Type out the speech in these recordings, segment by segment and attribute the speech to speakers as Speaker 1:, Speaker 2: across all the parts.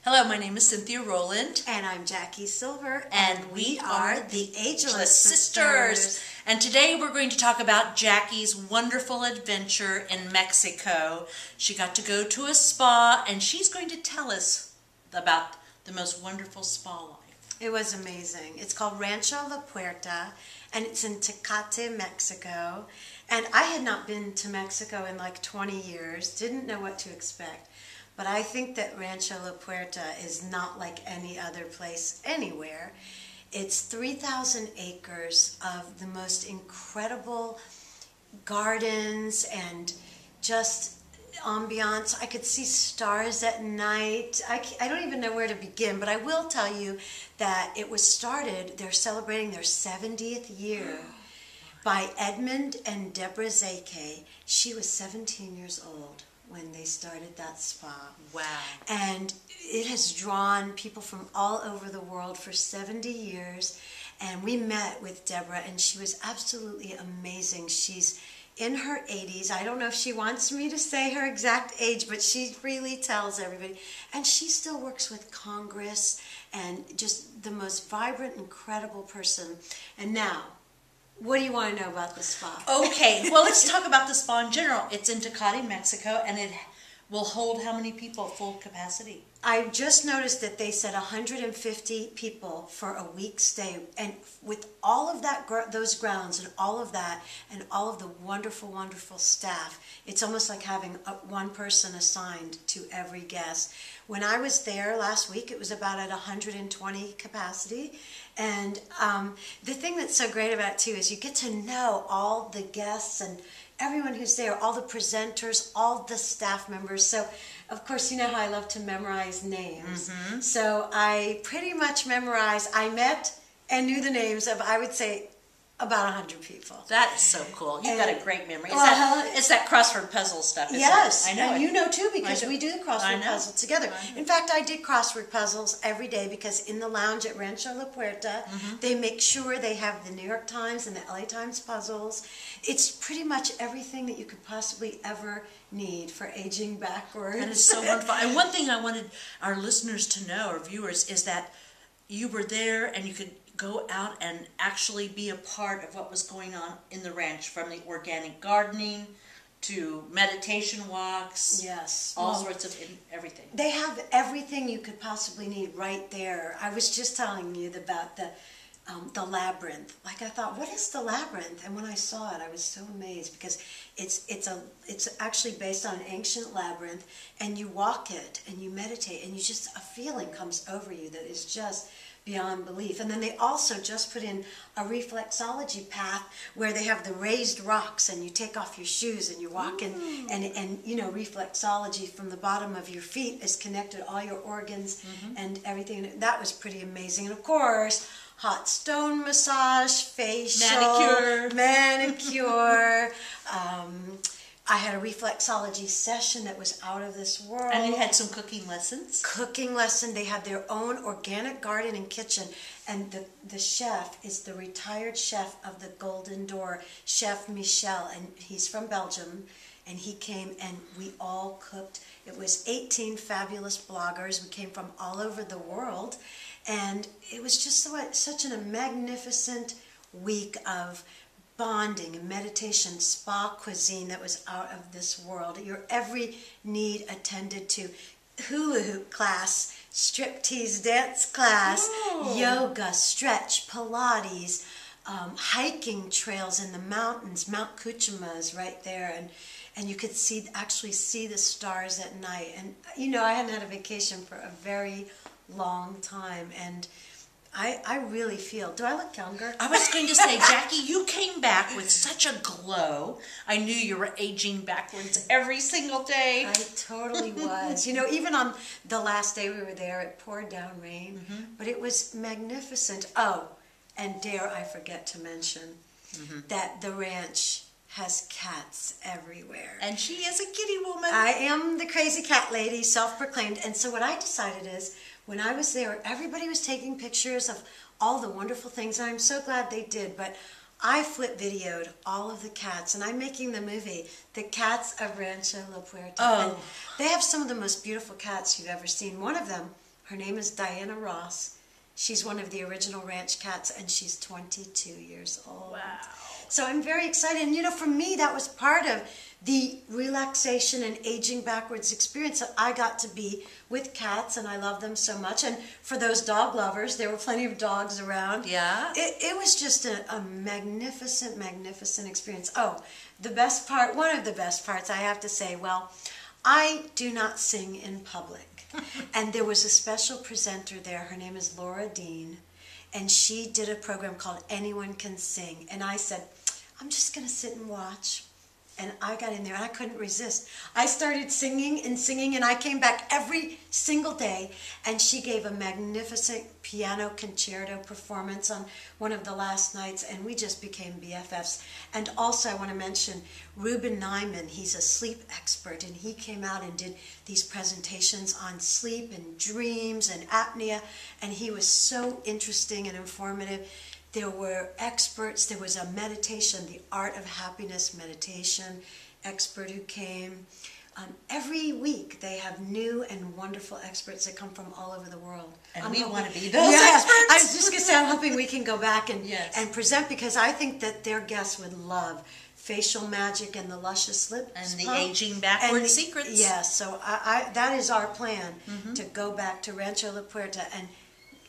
Speaker 1: Hello, my name is Cynthia Rowland.
Speaker 2: And I'm Jackie Silver.
Speaker 1: And we are the Ageless Sisters. And today we're going to talk about Jackie's wonderful adventure in Mexico. She got to go to a spa, and she's going to tell us about the most wonderful spa life.
Speaker 2: It was amazing. It's called Rancho La Puerta, and it's in Tecate, Mexico. And I had not been to Mexico in like 20 years, didn't know what to expect. But I think that Rancho La Puerta is not like any other place anywhere. It's 3,000 acres of the most incredible gardens and just ambiance. I could see stars at night. I don't even know where to begin, but I will tell you that it was started, they're celebrating their 70th year by Edmund and Deborah Zake. She was 17 years old when they started that spa.
Speaker 1: Wow.
Speaker 2: And it has drawn people from all over the world for 70 years. And we met with Deborah, and she was absolutely amazing. She's in her 80s. I don't know if she wants me to say her exact age, but she freely tells everybody. And she still works with Congress, and just the most vibrant, incredible person. And now, what do you want to know about the spa?
Speaker 1: Okay, well, let's talk about the spa in general. It's in Tecate, Mexico, and it will hold how many people, full capacity?
Speaker 2: I just noticed that they said 150 people for a week stay, and with all of that, those grounds and all of that, and all of the wonderful, wonderful staff, it's almost like having one person assigned to every guest. When I was there last week, it was about at 120 capacity, and the thing that's so great about it too is you get to know all the guests and everyone who's there, all the presenters, all the staff members. So, of course, you know how I love to memorize names. Mm-hmm. So I pretty much memorized, I met and knew the names of, I would say, about 100 people.
Speaker 1: That is so cool. You've got a great memory. It's that crossword puzzle stuff.
Speaker 2: Yes,
Speaker 1: I know.
Speaker 2: And you know too, because we do the crossword puzzle together. In fact, I did crossword puzzles every day because in the lounge at Rancho La Puerta, they make sure they have the New York Times and the LA Times puzzles. It's pretty much everything that you could possibly ever need for aging backwards.
Speaker 1: That is so wonderful. And one thing I wanted our listeners to know, or viewers, is that you were there and you could go out and actually be a part of what was going on in the ranch, from the organic gardening to meditation walks.
Speaker 2: Yes.
Speaker 1: All sorts of everything.
Speaker 2: They have everything you could possibly need right there. I was just telling you about the Labyrinth. Like, I thought, what is the Labyrinth? And when I saw it, I was so amazed because it's actually based on an ancient labyrinth, and you walk it and you meditate, and you just, a feeling comes over you that is just beyond belief. And then they also just put in a reflexology path where they have the raised rocks, and you take off your shoes and you walk in, and you know, reflexology from the bottom of your feet is connected, all your organs and everything. That was pretty amazing. And of course, hot stone massage, facial, manicure. I had a reflexology session that was out of this world.
Speaker 1: And you had some cooking lessons?
Speaker 2: Cooking lesson. They had their own organic garden and kitchen. And the chef is the retired chef of the Golden Door, Chef Michel. And he's from Belgium. And he came and we all cooked. It was 18 fabulous bloggers. We came from all over the world. And it was just such a magnificent week of bonding and meditation, spa cuisine that was out of this world. Your every need attended to. Hula hoop class, striptease dance class, yoga, stretch, Pilates, hiking trails in the mountains. Mount Kuchuma is right there, and you could actually see the stars at night. And you know, I hadn't had a vacation for a very long time, and I really feel, do I look younger?
Speaker 1: I was going to say, Jackie, you came back with such a glow. I knew you were aging backwards every single day.
Speaker 2: I totally was. You know, even on the last day we were there, it poured down rain, but it was magnificent. Oh, and dare I forget to mention that the ranch has cats everywhere.
Speaker 1: And she is a kitty woman.
Speaker 2: I am the crazy cat lady, self-proclaimed. And so what I decided is, when I was there, everybody was taking pictures of all the wonderful things, and I'm so glad they did, but I flip videoed all of the cats, and I'm making the movie, The Cats of Rancho La Puerta.
Speaker 1: Oh.
Speaker 2: And they have some of the most beautiful cats you've ever seen. One of them Her name is Diana Ross. She's one of the original ranch cats, and she's 22 years old.
Speaker 1: Wow.
Speaker 2: So I'm very excited. And, you know, for me, that was part of the relaxation and aging backwards experience that I got to be with cats, and I love them so much. And for those dog lovers, there were plenty of dogs around.
Speaker 1: Yeah.
Speaker 2: It was just a magnificent, magnificent experience. Oh, the best part, one of the best parts, I have to say, well, I do not sing in public. And there was a special presenter there. Her name is Laura Dean. And she did a program called Anyone Can Sing. And I said, I'm just going to sit and watch. And I got in there and I couldn't resist. I started singing, and I came back every single day. And she gave a magnificent piano concerto performance on one of the last nights, and we just became BFFs. And also I want to mention Ruben Nyman. He's a sleep expert, and he came out and did these presentations on sleep and dreams and apnea, and he was so interesting and informative. There were experts. There was a meditation, the Art of Happiness meditation expert who came. Every week they have new and wonderful experts that come from all over the world.
Speaker 1: And we want to be those experts.
Speaker 2: I was just going to say, I'm hoping we can go back and,
Speaker 1: yes,
Speaker 2: and present, because I think that their guests would love facial magic and the luscious lips.
Speaker 1: And the aging backwards secrets.
Speaker 2: Yes, so that is our plan, to go back to Rancho La Puerta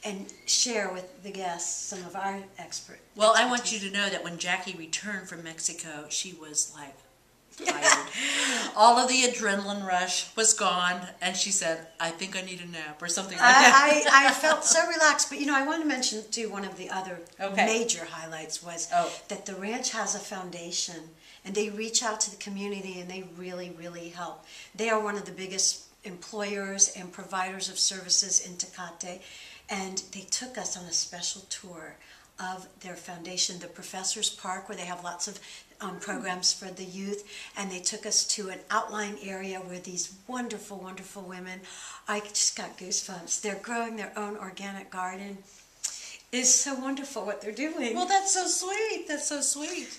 Speaker 2: and share with the guests some of our expertise.
Speaker 1: Well, I want you to know that when Jackie returned from Mexico, she was like tired. All of the adrenaline rush was gone, and she said, I think I need a nap or something like that.
Speaker 2: I felt so relaxed. But, you know, I want to mention, too, one of the other major highlights was that the ranch has a foundation, and they reach out to the community, and they really, really help. They are one of the biggest employers and providers of services in Tecate. And they took us on a special tour of their foundation, the Professor's Park, where they have lots of programs for the youth. And they took us to an outlying area where these wonderful, wonderful women, I just got goosebumps. They're growing their own organic garden. It's so wonderful what they're doing.
Speaker 1: Well, that's so sweet. That's so sweet.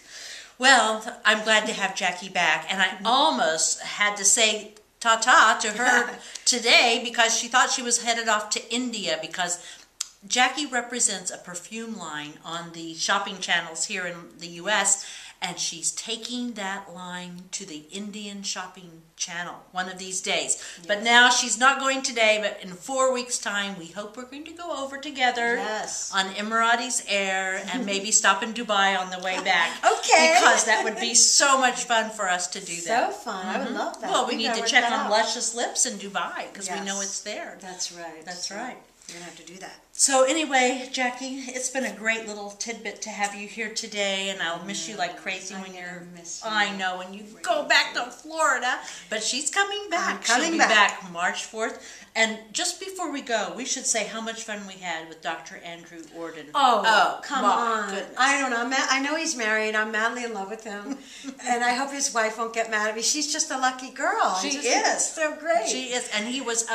Speaker 1: Well, I'm glad to have Jackie back. And I almost had to say ta-ta to her today, because she thought she was headed off to India, because Jackie represents a perfume line on the shopping channels here in the U.S., and she's taking that line to the Indian shopping channel one of these days. Yes. But now she's not going today, but in 4 weeks' time, we hope we're going to go over together on Emirati's Air and maybe stop in Dubai on the way back.
Speaker 2: Okay.
Speaker 1: Because that would be so much fun for us to do that.
Speaker 2: So fun. I would love that.
Speaker 1: Well, we need to check on Luscious Lips in Dubai, because we know it's there.
Speaker 2: That's right.
Speaker 1: That's right.
Speaker 2: You're going to have to do that.
Speaker 1: So anyway, Jackie, it's been a great little tidbit to have you here today, and I'll miss you like crazy when you go back to Florida. But she's coming back. She'll be back March 4th. And just before we go, we should say how much fun we had with Dr. Andrew Orden.
Speaker 2: Oh, come on.
Speaker 1: Goodness.
Speaker 2: I don't know. I know he's married. I'm madly in love with him. And I hope his wife won't get mad at me. She's just a lucky girl.
Speaker 1: She is.
Speaker 2: So great.
Speaker 1: She is. And he was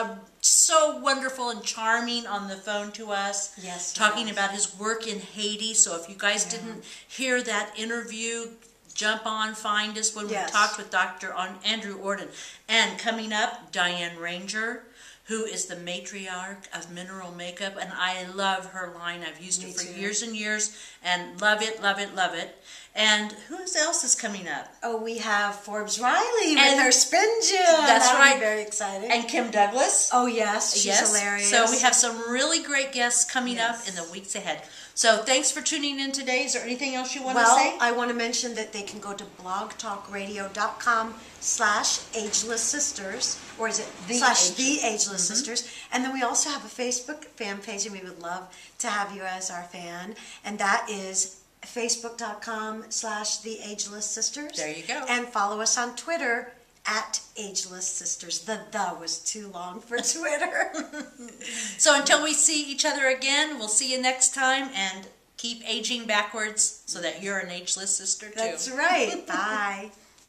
Speaker 1: so wonderful and charming on the phone to us.
Speaker 2: Yes.
Speaker 1: Talking about his work in Haiti. So if you guys didn't hear that interview, jump on, find us when we talked with Dr. Andrew Orden. And coming up, Diane Ranger, who is the matriarch of mineral makeup, and I love her line. I've used it for years and years, and love it, love it, love it. And who else is coming up?
Speaker 2: Oh, we have Forbes Riley with her spin gym.
Speaker 1: That's right.
Speaker 2: Very exciting.
Speaker 1: And Kim Douglas.
Speaker 2: Oh, yes. She's hilarious.
Speaker 1: So we have some really great guests coming up in the weeks ahead. So thanks for tuning in today. Is there anything else you want to say?
Speaker 2: Well, I want to mention that they can go to blogtalkradio.com/Ageless Sisters, or is it /The Ageless Sisters? And then we also have a Facebook fan page, and we would love to have you as our fan. And that is facebook.com/The Ageless Sisters.
Speaker 1: There you go.
Speaker 2: And follow us on Twitter @Ageless Sisters. The was too long for Twitter.
Speaker 1: So until we see each other again, we'll see you next time, and keep aging backwards so that you're an ageless sister too.
Speaker 2: That's right. Bye.